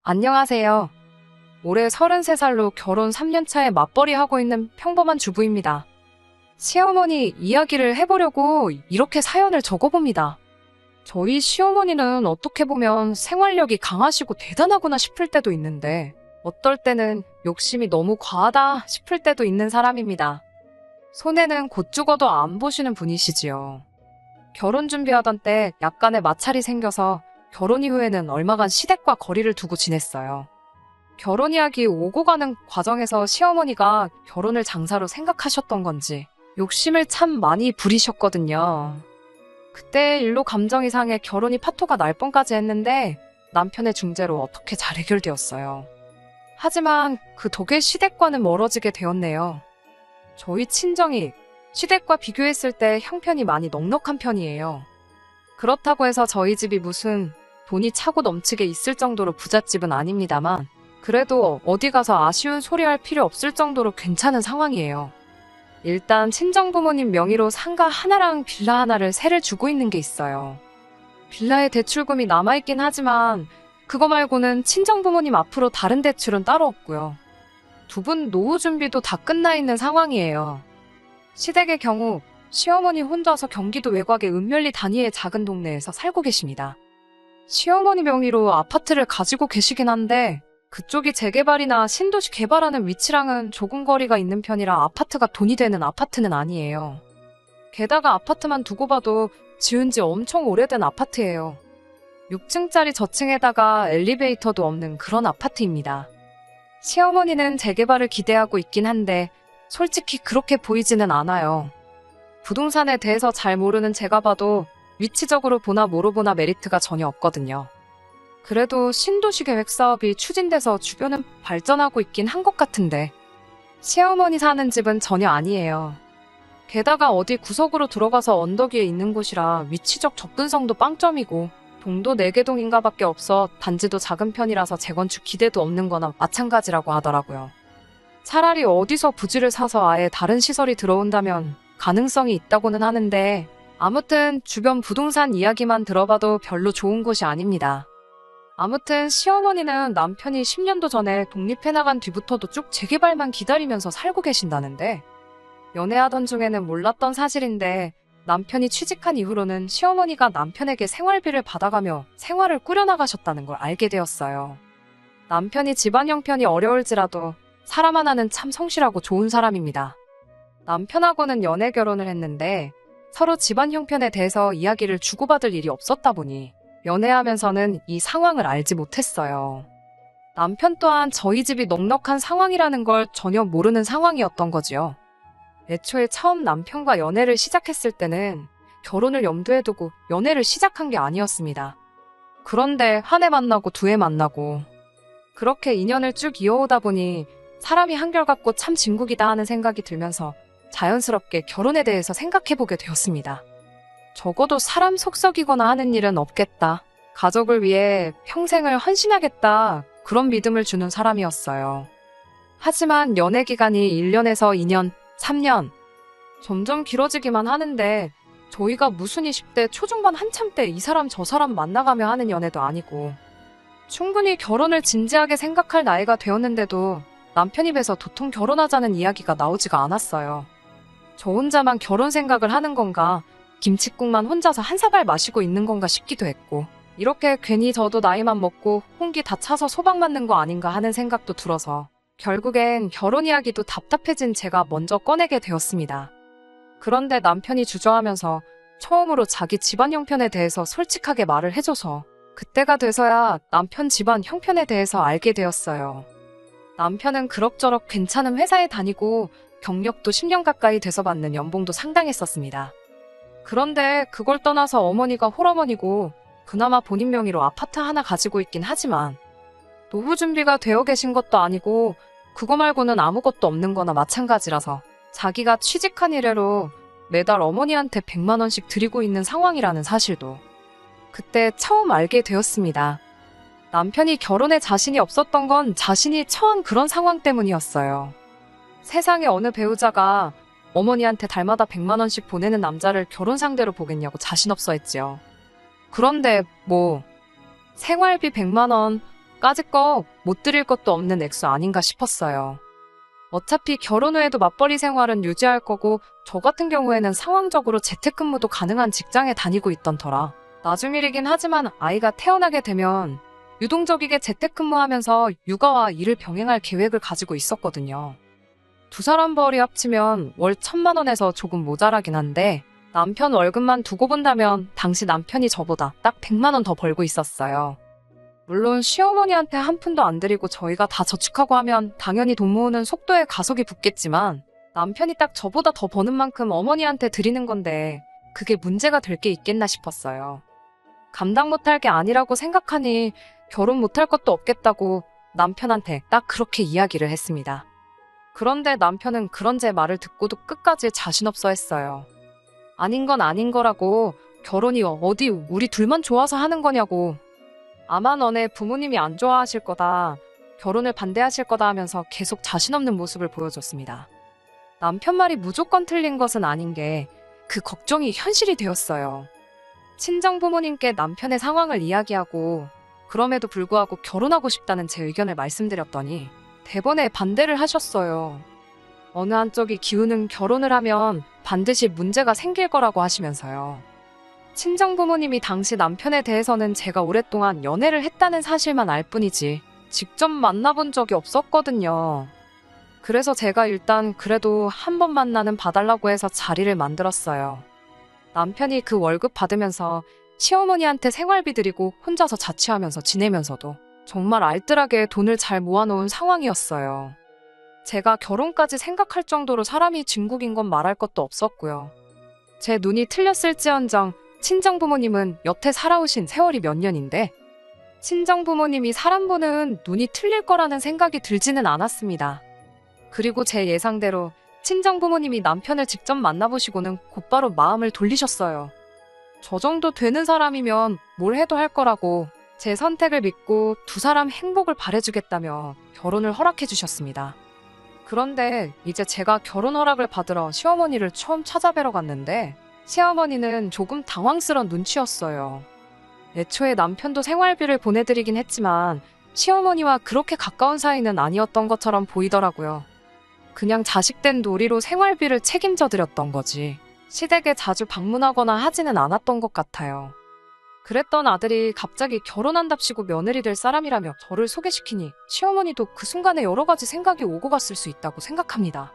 안녕하세요. 올해 33살로 결혼 3년 차에 맞벌이 하고 있는 평범한 주부입니다. 시어머니 이야기를 해보려고 이렇게 사연을 적어봅니다. 저희 시어머니는 어떻게 보면 생활력이 강하시고 대단하구나 싶을 때도 있는데 어떨 때는 욕심이 너무 과하다 싶을 때도 있는 사람입니다. 손해는 곧 죽어도 안 보시는 분이시지요. 결혼 준비하던 때 약간의 마찰이 생겨서 결혼 이후에는 얼마간 시댁과 거리를 두고 지냈어요. 결혼 이야기 오고 가는 과정에서 시어머니가 결혼을 장사로 생각하셨던 건지 욕심을 참 많이 부리셨거든요. 그때 일로 감정이 상해 결혼이 파토가 날 뻔까지 했는데 남편의 중재로 어떻게 잘 해결되었어요. 하지만 그 덕에 시댁과는 멀어지게 되었네요. 저희 친정이 시댁과 비교했을 때 형편이 많이 넉넉한 편이에요. 그렇다고 해서 저희 집이 무슨 돈이 차고 넘치게 있을 정도로 부잣집은 아닙니다만 그래도 어디 가서 아쉬운 소리 할 필요 없을 정도로 괜찮은 상황이에요. 일단 친정부모님 명의로 상가 하나랑 빌라 하나를 세를 주고 있는 게 있어요. 빌라의 대출금이 남아있긴 하지만 그거 말고는 친정부모님 앞으로 다른 대출은 따로 없고요. 두 분 노후 준비도 다 끝나 있는 상황이에요. 시댁의 경우 시어머니 혼자서 경기도 외곽의 은멸리 단위의 작은 동네에서 살고 계십니다. 시어머니 명의로 아파트를 가지고 계시긴 한데 그쪽이 재개발이나 신도시 개발하는 위치랑은 조금 거리가 있는 편이라 아파트가 돈이 되는 아파트는 아니에요. 게다가 아파트만 두고 봐도 지은 지 엄청 오래된 아파트예요. 6층짜리 저층에다가 엘리베이터도 없는 그런 아파트입니다. 시어머니는 재개발을 기대하고 있긴 한데 솔직히 그렇게 보이지는 않아요. 부동산에 대해서 잘 모르는 제가 봐도 위치적으로 보나 모르보나 메리트가 전혀 없거든요. 그래도 신도시 계획 사업이 추진돼서 주변은 발전하고 있긴 한 것 같은데 시어머니 사는 집은 전혀 아니에요. 게다가 어디 구석으로 들어가서 언덕 위에 있는 곳이라 위치적 접근성도 빵점이고 동도 4개 동인가 밖에 없어 단지도 작은 편이라서 재건축 기대도 없는 거나 마찬가지라고 하더라고요. 차라리 어디서 부지를 사서 아예 다른 시설이 들어온다면 가능성이 있다고는 하는데 아무튼 주변 부동산 이야기만 들어봐도 별로 좋은 곳이 아닙니다. 아무튼 시어머니는 남편이 10년도 전에 독립해 나간 뒤부터도 쭉 재개발만 기다리면서 살고 계신다는데 연애하던 중에는 몰랐던 사실인데 남편이 취직한 이후로는 시어머니가 남편에게 생활비를 받아가며 생활을 꾸려나가셨다는 걸 알게 되었어요. 남편이 집안 형편이 어려울지라도 사람 하나는 참 성실하고 좋은 사람입니다. 남편하고는 연애 결혼을 했는데 서로 집안 형편에 대해서 이야기를 주고받을 일이 없었다 보니 연애하면서는 이 상황을 알지 못했어요. 남편 또한 저희 집이 넉넉한 상황이라는 걸 전혀 모르는 상황이었던 거지요. 애초에 처음 남편과 연애를 시작했을 때는 결혼을 염두에 두고 연애를 시작한 게 아니었습니다. 그런데 한 해 만나고 두 해 만나고 그렇게 인연을 쭉 이어오다 보니 사람이 한결같고 참 진국이다 하는 생각이 들면서 자연스럽게 결혼에 대해서 생각해보게 되었습니다. 적어도 사람 속썩이거나 하는 일은 없겠다. 가족을 위해 평생을 헌신하겠다. 그런 믿음을 주는 사람이었어요. 하지만 연애 기간이 1년에서 2년, 3년 점점 길어지기만 하는데 저희가 무슨 20대 초중반 한참 때 이 사람 저 사람 만나가며 하는 연애도 아니고 충분히 결혼을 진지하게 생각할 나이가 되었는데도 남편 입에서 도통 결혼하자는 이야기가 나오지가 않았어요. 저 혼자만 결혼 생각을 하는 건가, 김칫국만 혼자서 한 사발 마시고 있는 건가 싶기도 했고 이렇게 괜히 저도 나이만 먹고 홍기 다 차서 소박 맞는 거 아닌가 하는 생각도 들어서 결국엔 결혼 이야기도 답답해진 제가 먼저 꺼내게 되었습니다. 그런데 남편이 주저하면서 처음으로 자기 집안 형편에 대해서 솔직하게 말을 해줘서 그때가 돼서야 남편 집안 형편에 대해서 알게 되었어요. 남편은 그럭저럭 괜찮은 회사에 다니고 경력도 10년 가까이 돼서 받는 연봉도 상당했었습니다. 그런데 그걸 떠나서 어머니가 홀어머니고 그나마 본인 명의로 아파트 하나 가지고 있긴 하지만 노후 준비가 되어 계신 것도 아니고 그거 말고는 아무것도 없는 거나 마찬가지라서 자기가 취직한 이래로 매달 어머니한테 100만 원씩 드리고 있는 상황이라는 사실도 그때 처음 알게 되었습니다. 남편이 결혼에 자신이 없었던 건 자신이 처한 그런 상황 때문이었어요. 세상에 어느 배우자가 어머니한테 달마다 100만 원씩 보내는 남자를 결혼 상대로 보겠냐고 자신 없어 했지요. 그런데 생활비 100만 원, 까짓거 못 드릴 것도 없는 액수 아닌가 싶었어요. 어차피 결혼 후에도 맞벌이 생활은 유지할 거고 저 같은 경우에는 상황적으로 재택근무도 가능한 직장에 다니고 있던 터라 나중 일이긴 하지만 아이가 태어나게 되면 유동적이게 재택근무하면서 육아와 일을 병행할 계획을 가지고 있었거든요. 두 사람 벌이 합치면 월 1,000만 원에서 조금 모자라긴 한데 남편 월급만 두고 본다면 당시 남편이 저보다 딱 100만 원 더 벌고 있었어요. 물론 시어머니한테 한 푼도 안 드리고 저희가 다 저축하고 하면 당연히 돈 모으는 속도에 가속이 붙겠지만 남편이 딱 저보다 더 버는 만큼 어머니한테 드리는 건데 그게 문제가 될 게 있겠나 싶었어요. 감당 못할 게 아니라고 생각하니 결혼 못할 것도 없겠다고 남편한테 딱 그렇게 이야기를 했습니다. 그런데 남편은 그런 제 말을 듣고도 끝까지 자신 없어 했어요. 아닌 건 아닌 거라고, 결혼이 어디 우리 둘만 좋아서 하는 거냐고. 아마 너네 부모님이 안 좋아하실 거다, 결혼을 반대하실 거다 하면서 계속 자신 없는 모습을 보여줬습니다. 남편 말이 무조건 틀린 것은 아닌 게 그 걱정이 현실이 되었어요. 친정 부모님께 남편의 상황을 이야기하고 그럼에도 불구하고 결혼하고 싶다는 제 의견을 말씀드렸더니 대번에 반대를 하셨어요. 어느 한쪽이 기우는 결혼을 하면 반드시 문제가 생길 거라고 하시면서요. 친정 부모님이 당시 남편에 대해서는 제가 오랫동안 연애를 했다는 사실만 알 뿐이지 직접 만나본 적이 없었거든요. 그래서 제가 일단 그래도 한 번 만나는 봐달라고 해서 자리를 만들었어요. 남편이 그 월급 받으면서 시어머니한테 생활비 드리고 혼자서 자취하면서 지내면서도 정말 알뜰하게 돈을 잘 모아놓은 상황이었어요. 제가 결혼까지 생각할 정도로 사람이 진국인 건 말할 것도 없었고요. 제 눈이 틀렸을지언정 친정 부모님은 여태 살아오신 세월이 몇 년인데 친정 부모님이 사람 보는 눈이 틀릴 거라는 생각이 들지는 않았습니다. 그리고 제 예상대로 친정 부모님이 남편을 직접 만나보시고는 곧바로 마음을 돌리셨어요. 저 정도 되는 사람이면 뭘 해도 할 거라고 제 선택을 믿고 두 사람 행복을 바래주겠다며 결혼을 허락해 주셨습니다. 그런데 이제 제가 결혼 허락을 받으러 시어머니를 처음 찾아뵈러 갔는데 시어머니는 조금 당황스러운 눈치였어요. 애초에 남편도 생활비를 보내드리긴 했지만 시어머니와 그렇게 가까운 사이는 아니었던 것처럼 보이더라고요. 그냥 자식된 놀이로 생활비를 책임져 드렸던 거지 시댁에 자주 방문하거나 하지는 않았던 것 같아요. 그랬던 아들이 갑자기 결혼한답시고 며느리 될 사람이라며 저를 소개시키니 시어머니도 그 순간에 여러 가지 생각이 오고 갔을 수 있다고 생각합니다.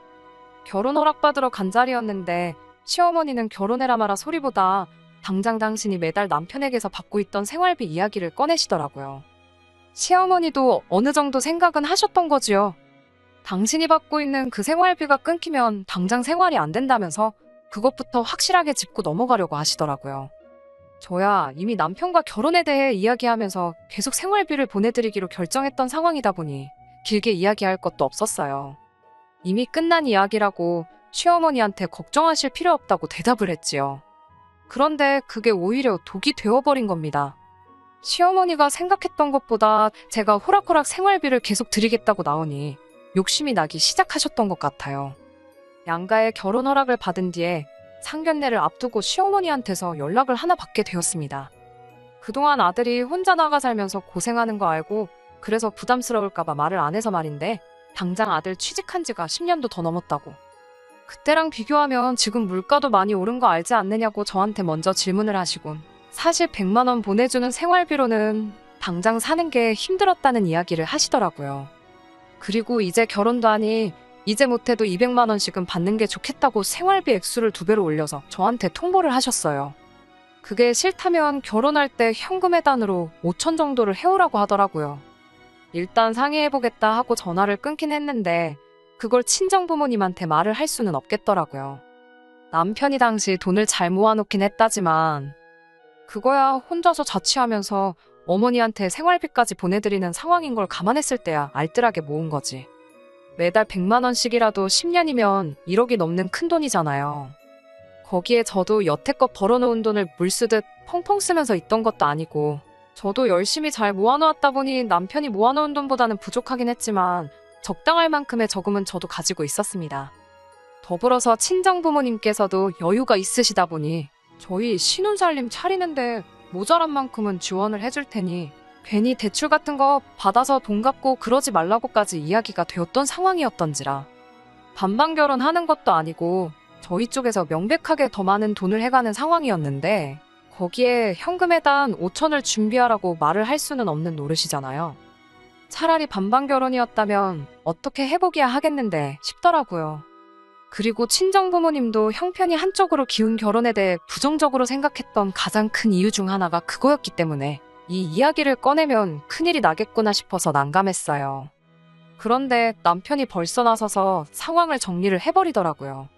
결혼 허락받으러 간 자리였는데 시어머니는 결혼해라 마라 소리보다 당장 당신이 매달 남편에게서 받고 있던 생활비 이야기를 꺼내시더라고요. 시어머니도 어느 정도 생각은 하셨던 거지요. 당신이 받고 있는 그 생활비가 끊기면 당장 생활이 안 된다면서 그것부터 확실하게 짚고 넘어가려고 하시더라고요. 저야 이미 남편과 결혼에 대해 이야기하면서 계속 생활비를 보내드리기로 결정했던 상황이다 보니 길게 이야기할 것도 없었어요. 이미 끝난 이야기라고 시어머니한테 걱정하실 필요 없다고 대답을 했지요. 그런데 그게 오히려 독이 되어버린 겁니다. 시어머니가 생각했던 것보다 제가 호락호락 생활비를 계속 드리겠다고 나오니 욕심이 나기 시작하셨던 것 같아요. 양가의 결혼 허락을 받은 뒤에 상견례를 앞두고 시어머니한테서 연락을 하나 받게 되었습니다. 그동안 아들이 혼자 나가 살면서 고생하는 거 알고 그래서 부담스러울까봐 말을 안 해서 말인데 당장 아들 취직한 지가 10년도 더 넘었다고. 그때랑 비교하면 지금 물가도 많이 오른 거 알지 않느냐고 저한테 먼저 질문을 하시곤 사실 100만 원 보내주는 생활비로는 당장 사는 게 힘들었다는 이야기를 하시더라고요. 그리고 이제 결혼도 하니 이제 못해도 200만 원씩은 받는 게 좋겠다고 생활비 액수를 2배로 올려서 저한테 통보를 하셨어요. 그게 싫다면 결혼할 때 현금 해단으로 5천 정도를 해오라고 하더라고요. 일단 상의해보겠다 하고 전화를 끊긴 했는데 그걸 친정 부모님한테 말을 할 수는 없겠더라고요. 남편이 당시 돈을 잘 모아놓긴 했다지만 그거야 혼자서 자취하면서 어머니한테 생활비까지 보내드리는 상황인 걸 감안했을 때야 알뜰하게 모은 거지. 매달 100만 원씩이라도 10년이면 1억이 넘는 큰 돈이잖아요. 거기에 저도 여태껏 벌어놓은 돈을 물 쓰듯 펑펑 쓰면서 있던 것도 아니고 저도 열심히 잘 모아놓았다 보니 남편이 모아놓은 돈보다는 부족하긴 했지만 적당할 만큼의 저금은 저도 가지고 있었습니다. 더불어서 친정 부모님께서도 여유가 있으시다 보니 저희 신혼살림 차리는데 모자란 만큼은 지원을 해줄 테니 괜히 대출 같은 거 받아서 돈 갚고 그러지 말라고까지 이야기가 되었던 상황이었던지라. 반반 결혼하는 것도 아니고 저희 쪽에서 명백하게 더 많은 돈을 해가는 상황이었는데 거기에 현금에단 5천을 준비하라고 말을 할 수는 없는 노릇이잖아요. 차라리 반반 결혼이었다면 어떻게 해보기야 하겠는데 싶더라고요. 그리고 친정부모님도 형편이 한쪽으로 기운 결혼에 대해 부정적으로 생각했던 가장 큰 이유 중 하나가 그거였기 때문에 이 이야기를 꺼내면 큰일이 나겠구나 싶어서 난감했어요. 그런데 남편이 벌써 나서서 상황을 정리를 해버리더라고요.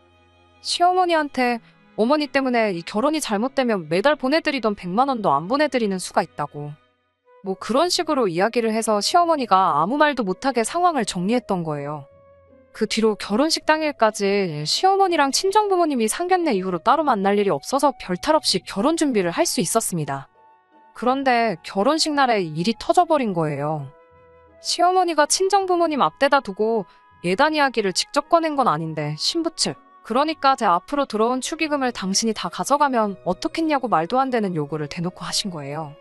시어머니한테 어머니 때문에 이 결혼이 잘못되면 매달 보내드리던 100만 원도 안 보내드리는 수가 있다고. 뭐 그런 식으로 이야기를 해서 시어머니가 아무 말도 못하게 상황을 정리했던 거예요. 그 뒤로 결혼식 당일까지 시어머니랑 친정부모님이 상견례 이후로 따로 만날 일이 없어서 별탈 없이 결혼 준비를 할 수 있었습니다. 그런데 결혼식 날에 일이 터져버린 거예요. 시어머니가 친정부모님 앞대다 두고 예단 이야기를 직접 꺼낸 건 아닌데 신부 측, 그러니까 제 앞으로 들어온 축의금을 당신이 다 가져가면 어떻겠냐고 말도 안 되는 요구를 대놓고 하신 거예요.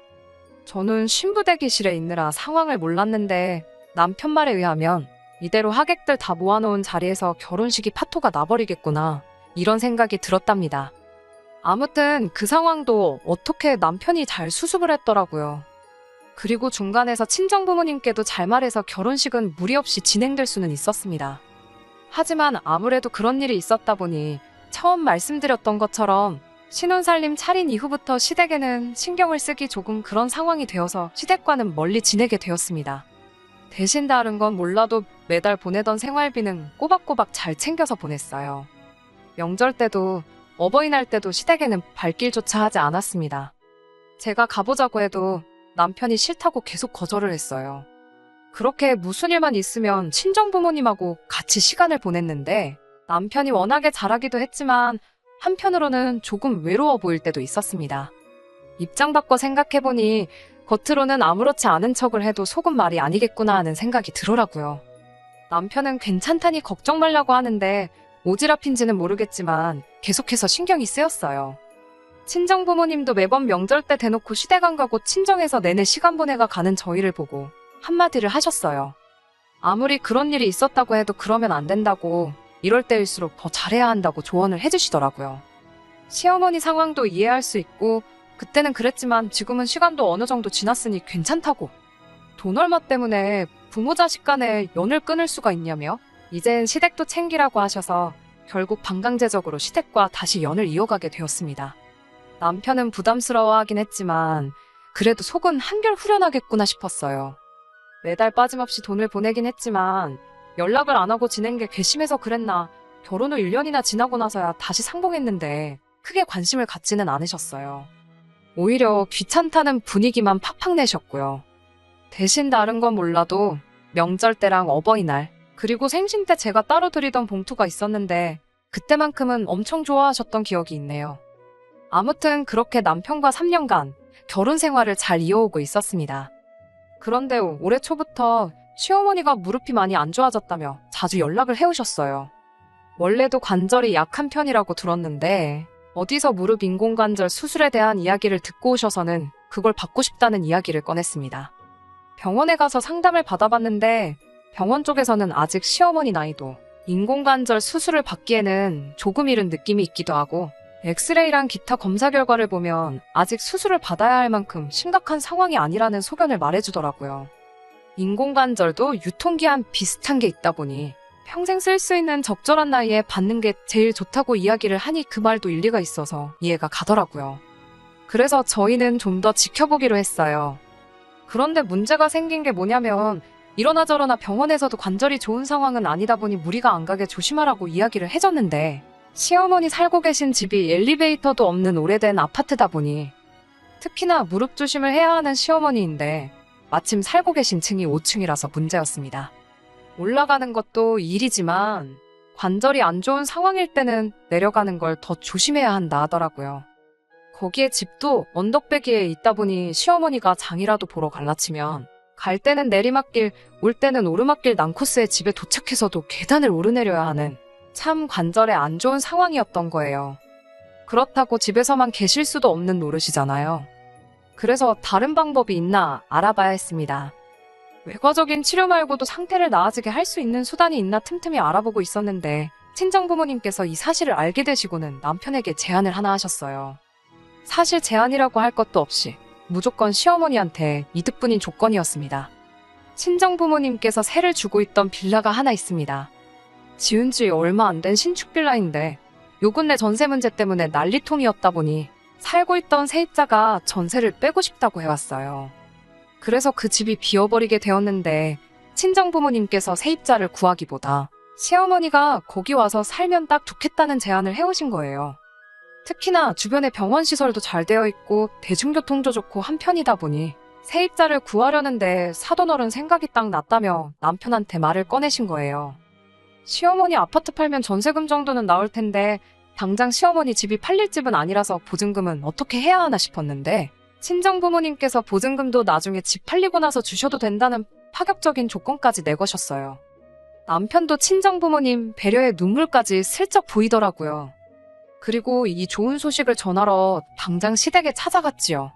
저는 신부 대기실에 있느라 상황을 몰랐는데 남편 말에 의하면 이대로 하객들 다 모아놓은 자리에서 결혼식이 파토가 나버리겠구나 이런 생각이 들었답니다. 아무튼 그 상황도 어떻게 남편이 잘 수습을 했더라고요. 그리고 중간에서 친정부모님께도 잘 말해서 결혼식은 무리 없이 진행될 수는 있었습니다. 하지만 아무래도 그런 일이 있었다 보니 처음 말씀드렸던 것처럼 신혼살림 차린 이후부터 시댁에는 신경을 쓰기 조금 그런 상황이 되어서 시댁과는 멀리 지내게 되었습니다. 대신 다른 건 몰라도 매달 보내던 생활비는 꼬박꼬박 잘 챙겨서 보냈어요. 명절 때도 어버이날 때도 시댁에는 발길조차 하지 않았습니다. 제가 가보자고 해도 남편이 싫다고 계속 거절을 했어요. 그렇게 무슨 일만 있으면 친정부모님하고 같이 시간을 보냈는데 남편이 워낙에 잘하기도 했지만 한편으로는 조금 외로워 보일 때도 있었습니다. 입장 바꿔 생각해보니 겉으로는 아무렇지 않은 척을 해도 속은 말이 아니겠구나 하는 생각이 들더라고요. 남편은 괜찮다니 걱정 말라고 하는데 오지랖인지는 모르겠지만 계속해서 신경이 쓰였어요. 친정부모님도 매번 명절 때 대놓고 시댁 안 가고 친정에서 내내 시간 보내가 가는 저희를 보고 한마디를 하셨어요. 아무리 그런 일이 있었다고 해도 그러면 안 된다고, 이럴 때일수록 더 잘해야 한다고 조언을 해주시더라고요. 시어머니 상황도 이해할 수 있고 그때는 그랬지만 지금은 시간도 어느 정도 지났으니 괜찮다고. 돈 얼마 때문에 부모 자식 간에 연을 끊을 수가 있냐며 이젠 시댁도 챙기라고 하셔서 결국 반강제적으로 시댁과 다시 연을 이어가게 되었습니다. 남편은 부담스러워하긴 했지만 그래도 속은 한결 후련하겠구나 싶었어요. 매달 빠짐없이 돈을 보내긴 했지만 연락을 안 하고 지낸 게 괘씸해서 그랬나 결혼 후 1년이나 지나고 나서야 다시 상봉했는데 크게 관심을 갖지는 않으셨어요. 오히려 귀찮다는 분위기만 팍팍 내셨고요. 대신 다른 건 몰라도 명절 때랑 어버이날 그리고 생신 때 제가 따로 드리던 봉투가 있었는데 그때만큼은 엄청 좋아하셨던 기억이 있네요. 아무튼 그렇게 남편과 3년간 결혼 생활을 잘 이어오고 있었습니다. 그런데 올해 초부터 시어머니가 무릎이 많이 안 좋아졌다며 자주 연락을 해오셨어요. 원래도 관절이 약한 편이라고 들었는데 어디서 무릎 인공관절 수술에 대한 이야기를 듣고 오셔서는 그걸 받고 싶다는 이야기를 꺼냈습니다. 병원에 가서 상담을 받아봤는데 병원 쪽에서는 아직 시어머니 나이도 인공관절 수술을 받기에는 조금 이른 느낌이 있기도 하고 엑스레이랑 기타 검사 결과를 보면 아직 수술을 받아야 할 만큼 심각한 상황이 아니라는 소견을 말해주더라고요. 인공관절도 유통기한 비슷한 게 있다 보니 평생 쓸 수 있는 적절한 나이에 받는 게 제일 좋다고 이야기를 하니 그 말도 일리가 있어서 이해가 가더라고요. 그래서 저희는 좀 더 지켜보기로 했어요. 그런데 문제가 생긴 게 뭐냐면 이러나 저러나 병원에서도 관절이 좋은 상황은 아니다 보니 무리가 안 가게 조심하라고 이야기를 해줬는데 시어머니 살고 계신 집이 엘리베이터도 없는 오래된 아파트다 보니 특히나 무릎 조심을 해야 하는 시어머니인데 마침 살고 계신 층이 5층이라서 문제였습니다. 올라가는 것도 일이지만 관절이 안 좋은 상황일 때는 내려가는 걸 더 조심해야 한다 하더라고요. 거기에 집도 언덕배기에 있다 보니 시어머니가 장이라도 보러 갈라치면 갈 때는 내리막길, 올 때는 오르막길 난코스에 집에 도착해서도 계단을 오르내려야 하는 참 관절에 안 좋은 상황이었던 거예요. 그렇다고 집에서만 계실 수도 없는 노릇이잖아요. 그래서 다른 방법이 있나 알아봐야 했습니다. 외과적인 치료 말고도 상태를 나아지게 할 수 있는 수단이 있나 틈틈이 알아보고 있었는데 친정부모님께서 이 사실을 알게 되시고는 남편에게 제안을 하나 하셨어요. 사실 제안이라고 할 것도 없이 무조건 시어머니한테 이득뿐인 조건이었습니다. 친정부모님께서 세를 주고 있던 빌라가 하나 있습니다. 지은 지 얼마 안 된 신축 빌라인데 요 근래 전세 문제 때문에 난리통이었다 보니 살고 있던 세입자가 전세를 빼고 싶다고 해왔어요. 그래서 그 집이 비어버리게 되었는데 친정부모님께서 세입자를 구하기보다 시어머니가 거기 와서 살면 딱 좋겠다는 제안을 해오신 거예요. 특히나 주변에 병원 시설도 잘 되어 있고 대중교통도 좋고 한편이다 보니 세입자를 구하려는데 사돈 어른 생각이 딱 났다며 남편한테 말을 꺼내신 거예요. 시어머니 아파트 팔면 전세금 정도는 나올 텐데 당장 시어머니 집이 팔릴 집은 아니라서 보증금은 어떻게 해야 하나 싶었는데 친정부모님께서 보증금도 나중에 집 팔리고 나서 주셔도 된다는 파격적인 조건까지 내거셨어요. 남편도 친정부모님 배려의 눈물까지 슬쩍 보이더라고요. 그리고 이 좋은 소식을 전하러 당장 시댁에 찾아갔지요.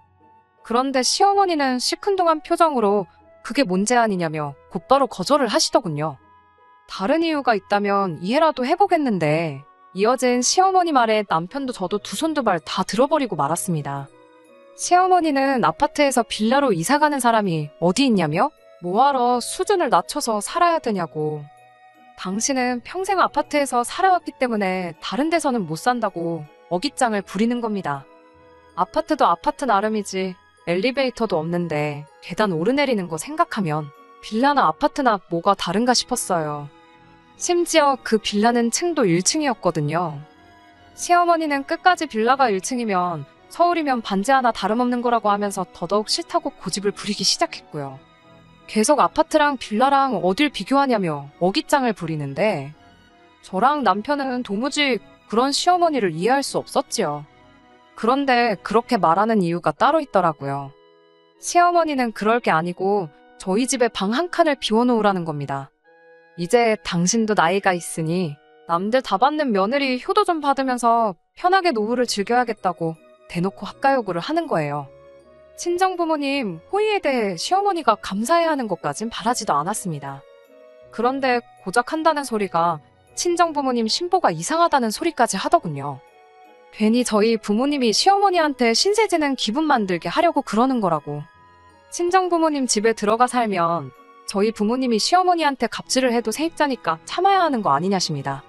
그런데 시어머니는 시큰둥한 표정으로 그게 뭔 제안이냐며 곧바로 거절을 하시더군요. 다른 이유가 있다면 이해라도 해보겠는데 이어진 시어머니 말에 남편도 저도 두 손 두 발 다 들어버리고 말았습니다. 시어머니는 아파트에서 빌라로 이사가는 사람이 어디 있냐며? 뭐하러 수준을 낮춰서 살아야 되냐고. 당신은 평생 아파트에서 살아왔기 때문에 다른 데서는 못 산다고 어깃장을 부리는 겁니다. 아파트도 아파트 나름이지 엘리베이터도 없는데 계단 오르내리는 거 생각하면 빌라나 아파트나 뭐가 다른가 싶었어요. 심지어 그 빌라는 층도 1층이었거든요. 시어머니는 끝까지 빌라가 1층이면 서울이면 반지 하나 다름없는 거라고 하면서 더더욱 싫다고 고집을 부리기 시작했고요. 계속 아파트랑 빌라랑 어딜 비교하냐며 어깃장을 부리는데 저랑 남편은 도무지 그런 시어머니를 이해할 수 없었지요. 그런데 그렇게 말하는 이유가 따로 있더라고요. 시어머니는 그럴 게 아니고 저희 집에 방 한 칸을 비워놓으라는 겁니다. 이제 당신도 나이가 있으니 남들 다 받는 며느리 효도 좀 받으면서 편하게 노후를 즐겨야겠다고 대놓고 학가요구를 하는 거예요. 친정부모님 호의에 대해 시어머니가 감사해야 하는 것까진 바라지도 않았습니다. 그런데 고작 한다는 소리가 친정부모님 신보가 이상하다는 소리까지 하더군요. 괜히 저희 부모님이 시어머니한테 신세지는 기분 만들게 하려고 그러는 거라고. 친정부모님 집에 들어가 살면 저희 부모님이 시어머니한테 갑질을 해도 세입자니까 참아야 하는 거 아니냐십니다.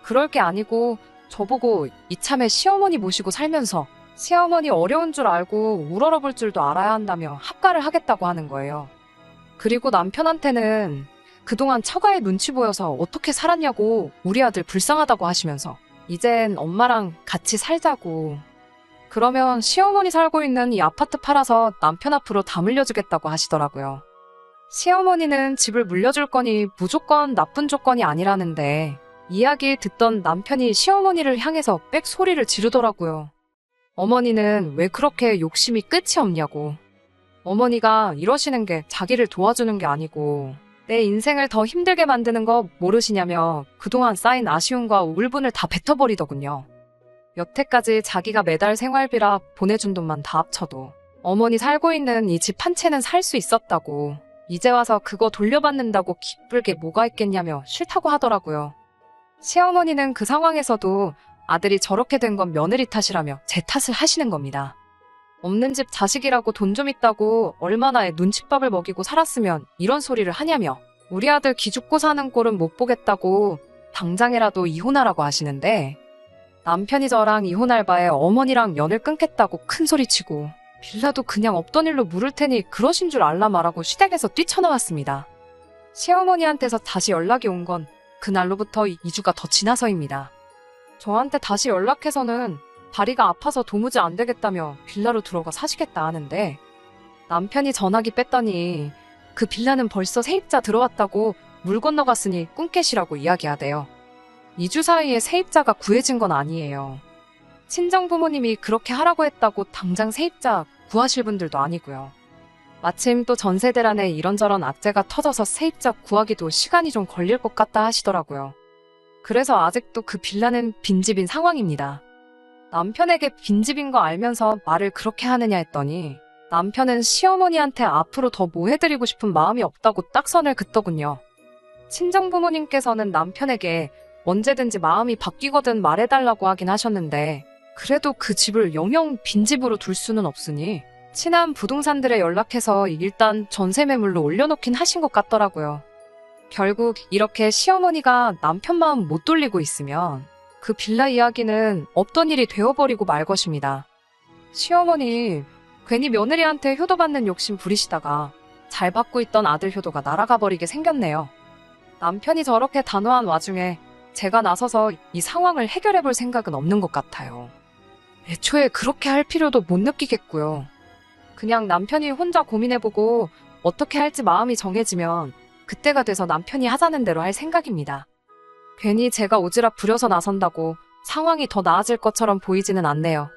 그럴 게 아니고 저보고 이참에 시어머니 모시고 살면서 시어머니 어려운 줄 알고 우러러볼 줄도 알아야 한다며 합가를 하겠다고 하는 거예요. 그리고 남편한테는 그동안 처가에 눈치 보여서 어떻게 살았냐고 우리 아들 불쌍하다고 하시면서 이젠 엄마랑 같이 살자고. 그러면 시어머니 살고 있는 이 아파트 팔아서 남편 앞으로 다 물려주겠다고 하시더라고요. 시어머니는 집을 물려줄 거니 무조건 나쁜 조건이 아니라는데 이야기 듣던 남편이 시어머니를 향해서 빽 소리를 지르더라고요. 어머니는 왜 그렇게 욕심이 끝이 없냐고. 어머니가 이러시는 게 자기를 도와주는 게 아니고 내 인생을 더 힘들게 만드는 거 모르시냐며 그동안 쌓인 아쉬움과 울분을 다 뱉어버리더군요. 여태까지 자기가 매달 생활비라 보내준 돈만 다 합쳐도 어머니 살고 있는 이 집 한 채는 살 수 있었다고 이제 와서 그거 돌려받는다고 기쁠 게 뭐가 있겠냐며 싫다고 하더라고요. 시어머니는 그 상황에서도 아들이 저렇게 된 건 며느리 탓이라며 제 탓을 하시는 겁니다. 없는 집 자식이라고 돈 좀 있다고 얼마나 눈칫밥을 먹이고 살았으면 이런 소리를 하냐며 우리 아들 기죽고 사는 꼴은 못 보겠다고 당장이라도 이혼하라고 하시는데 남편이 저랑 이혼할 바에 어머니랑 연을 끊겠다고 큰 소리치고 빌라도 그냥 없던 일로 물을 테니 그러신 줄 알라 말하고 시댁에서 뛰쳐나왔습니다. 시어머니한테서 다시 연락이 온 건 그날로부터 2주가 더 지나서입니다. 저한테 다시 연락해서는 다리가 아파서 도무지 안 되겠다며 빌라로 들어가 사시겠다 하는데 남편이 전화기 뺐더니 그 빌라는 벌써 세입자 들어왔다고 물 건너갔으니 꿈깨시라고 이야기하대요. 2주 사이에 세입자가 구해진 건 아니에요. 친정부모님이 그렇게 하라고 했다고 당장 세입자 구하실 분들도 아니고요. 마침 또 전세대란에 이런저런 악재가 터져서 세입자 구하기도 시간이 좀 걸릴 것 같다 하시더라고요. 그래서 아직도 그 빌라는 빈집인 상황입니다. 남편에게 빈집인 거 알면서 말을 그렇게 하느냐 했더니 남편은 시어머니한테 앞으로 더 뭐 해드리고 싶은 마음이 없다고 딱 선을 긋더군요. 친정부모님께서는 남편에게 언제든지 마음이 바뀌거든 말해달라고 하긴 하셨는데 그래도 그 집을 영영 빈집으로 둘 수는 없으니 친한 부동산들에 연락해서 일단 전세 매물로 올려놓긴 하신 것 같더라고요. 결국 이렇게 시어머니가 남편 마음 못 돌리고 있으면 그 빌라 이야기는 없던 일이 되어버리고 말 것입니다. 시어머니 괜히 며느리한테 효도받는 욕심 부리시다가 잘 받고 있던 아들 효도가 날아가 버리게 생겼네요. 남편이 저렇게 단호한 와중에 제가 나서서 이 상황을 해결해 볼 생각은 없는 것 같아요. 애초에 그렇게 할 필요도 못 느끼겠고요. 그냥 남편이 혼자 고민해보고 어떻게 할지 마음이 정해지면 그때가 돼서 남편이 하자는 대로 할 생각입니다. 괜히 제가 오지랖 부려서 나선다고 상황이 더 나아질 것처럼 보이지는 않네요.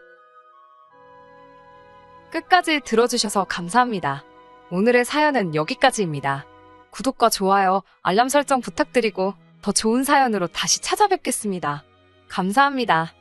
끝까지 들어주셔서 감사합니다. 오늘의 사연은 여기까지입니다. 구독과 좋아요, 알람 설정 부탁드리고 더 좋은 사연으로 다시 찾아뵙겠습니다. 감사합니다.